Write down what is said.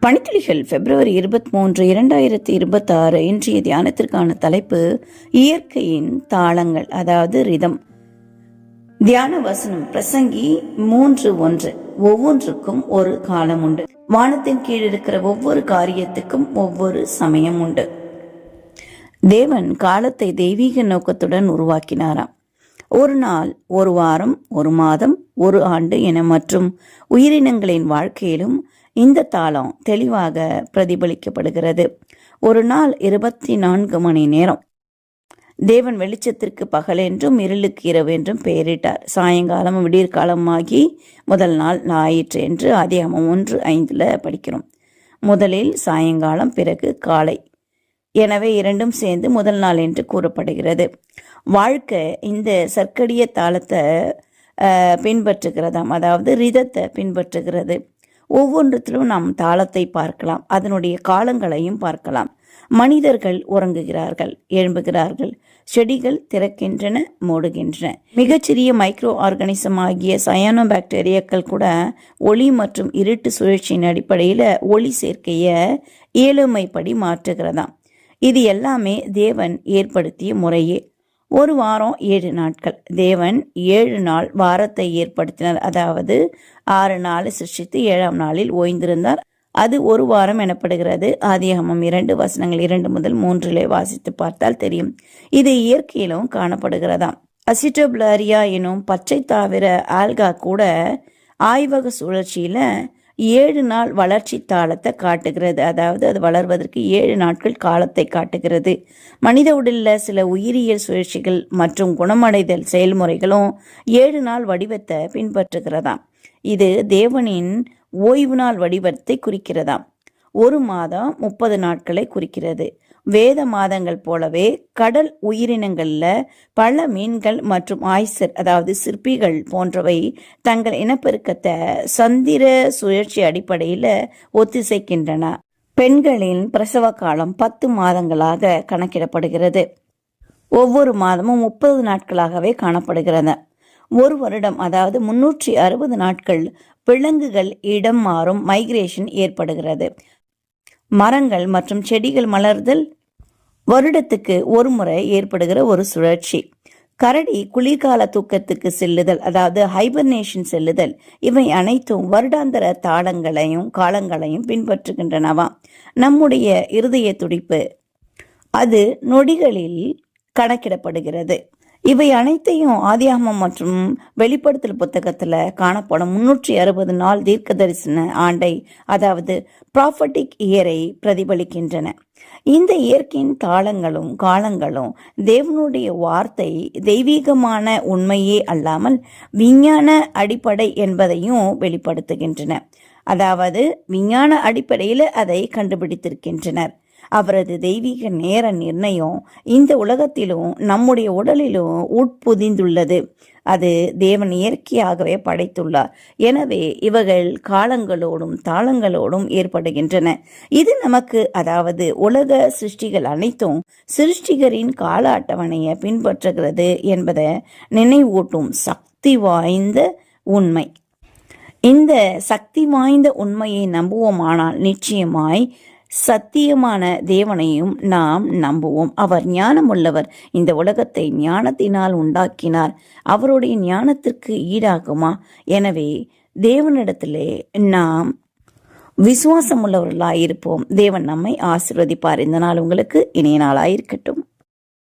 பணித்துளிகள் பிப்ரவரி 23, 2026. இன்றைய தியானத்திற்கான தலைப்பு இயற்கையின் தாளங்கள், அதாவது ரிதம். தியான வசனம் பிரசங்கி 3:1. ஒவ்வொன்றுக்கும் ஒரு காலம் உண்டு. வானத்தின் கீழ் இருக்கிற ஒவ்வொரு காரியத்துக்கும் ஒவ்வொரு சமயம் உண்டு. தேவன் காலத்தை தெய்வீக நோக்கத்துடன் உருவாக்கினாராம். ஒரு நாள், ஒரு வாரம், ஒரு மாதம், ஒரு ஆண்டு என மற்றும் உயிரினங்களின் வாழ்க்கையிலும் இந்த தாளம் தெளிவாக பிரதிபலிக்கப்படுகிறது. ஒரு நாள் 24 மணி நேரம். தேவன் வெளிச்சத்திற்கு பகல் என்றும் இருளுக்கு இரவு என்றும் பெயரிட்டார். சாயங்காலம் விடியற்காலமாகி முதல் நாள் ஞாயிற்று என்று ஆதியாகமம் 1:5 படிக்கிறோம். முதலில் சாயங்காலம், பிறகு காலை. எனவே இரண்டும் சேர்ந்து முதல் நாள் என்று கூறப்படுகிறது. வாழ்க்கை இந்த சர்க்கடிய தாளத்தை பின்பற்றுகிறதாம், அதாவது ரிதத்தை பின்பற்றுகிறது. ஒவ்வொன்றத்திலும் நாம் தாளத்தை பார்க்கலாம், அதனுடைய காலங்களையும் பார்க்கலாம். மனிதர்கள் உறங்குகிறார்கள், எழும்புகிறார்கள். செடிகள் திறக்கின்றன, மூடுகின்றன. மிகச்சிறிய மைக்ரோ ஆர்கானிசம் ஆகிய சயானோ பாக்டீரியாக்கள் கூட ஒளி மற்றும் இருட்டு சுழற்சியின் அடிப்படையில் ஒளி சேர்க்கையை இயலுமைப்படி மாற்றுகிறதாம். இது எல்லாமே தேவன் ஏற்படுத்திய முறையே. ஒரு வாரம் 7 நாட்கள். தேவன் 7 நாள் வாரத்தை ஏற்படுத்தினார். அதாவது 6 நாள் சிருஷ்டித்து 7ஆம் நாளில் ஓய்ந்திருந்தார். அது ஒரு வாரம் எனப்படுகிறது. ஆதியாகமம் 2:2-3 வாசித்து பார்த்தால் தெரியும். இது இயற்கையிலும் காணப்படுகிறதாம். அசிட்டோபிளாரியா எனும் பச்சை தாவர ஆல்கா கூட ஆய்வக சுழற்சியில 7 நாள் வளர்ச்சி தாளத்தை காட்டுகிறது. அதாவது அது வளர்வதற்கு 7 நாட்கள் காலத்தை காட்டுகிறது. மனித உடலில் சில உயிரியல் சுழற்சிகள் மற்றும் குணமடைதல் செயல்முறைகளும் 7 நாள் வடிவத்தை பின்பற்றுகிறதாம். இது தேவனின் ஓய்வு நாள் வடிவத்தை குறிக்கிறதாம். ஒரு மாதம் 30 நாட்களை குறிக்கிறது. வேத மாதங்கள் போலவே கடல் உயிரினங்களில் பல மீன்கள் மற்றும் ஆய்சர், அதாவது சிற்பிகள் போன்றவை தங்கள் இனப்பெருக்கத்தை சந்திர சுழற்சி அடிப்படையில் ஒத்திசைக்கின்றன. பெண்களின் பிரசவ காலம் 10 மாதங்களாக கணக்கிடப்படுகிறது. ஒவ்வொரு மாதமும் 30 நாட்களாகவே காணப்படுகிறது. ஒரு வருடம், அதாவது 360 நாட்கள் விலங்குகள் இடம் மாறும் மைக்ரேஷன் ஏற்படுகிறது. மரங்கள் மற்றும் செடிகள் மலர்தல் வருடத்துக்கு ஒரு முறை ஏற்படுகிற ஒரு சுழற்சி. கரடி குளிர்கால தூக்கத்துக்கு செல்லுதல், அதாவது ஹைபர்னேஷன் செல்லுதல், இவை அனைத்தும் வருடாந்திர தாளங்களையும் காலங்களையும் பின்பற்றுகின்றனவாம். நம்முடைய இருதய துடிப்பு அது நொடிகளில் கணக்கிடப்படுகிறது. இவை அனைத்தையும் ஆதியாகமம் மற்றும் வெளிப்படுத்தல் புத்தகத்தில் காணப்படும் 360 நாள் தீர்க்க தரிசன ஆண்டை, அதாவது ப்ராஃபட்டிக் இயரை பிரதிபலிக்கின்றன. இந்த இயற்கையின் தாளங்களும் காலங்களும் தேவனுடைய வார்த்தை தெய்வீகமான உண்மையே அல்லாமல் விஞ்ஞான அடிப்படை என்பதையும் வெளிப்படுத்துகின்றன. அதாவது விஞ்ஞான அடிப்படையில் அதை கண்டுபிடித்திருக்கின்றனர். அவரது தெய்வீக நேர நிர்ணயம் இந்த உலகத்திலும் நம்முடைய உடலிலும் உட்புதிந்துள்ளது. அது தேவன் இயற்கையாகவே படைத்துள்ளார். எனவே இவர்கள் காலங்களோடும் தாளங்களோடும் ஏற்படுகின்றன. இது நமக்கு, அதாவது உலக சிருஷ்டிகள் அனைத்தும் சிருஷ்டிகரின் கால அட்டவணையை பின்பற்றுகிறது என்பதை நினைவூட்டும் சக்தி வாய்ந்த உண்மை. இந்த சக்தி வாய்ந்த உண்மையை நம்புவோமானால் நிச்சயமாய் சத்தியமான தேவனையும் நாம் நம்புவோம். அவர் ஞானமுள்ளவர். இந்த உலகத்தை ஞானத்தினால் உண்டாக்கினார். அவருடைய ஞானத்திற்கு ஈடாகுமா? எனவே தேவனிடத்திலே நாம் விசுவாசம் உள்ளவர்களாயிருப்போம். தேவன் நம்மை ஆசீர்வதிப்பார். இந்த நாள் உங்களுக்கு இனிய நாளாயிருக்கட்டும்.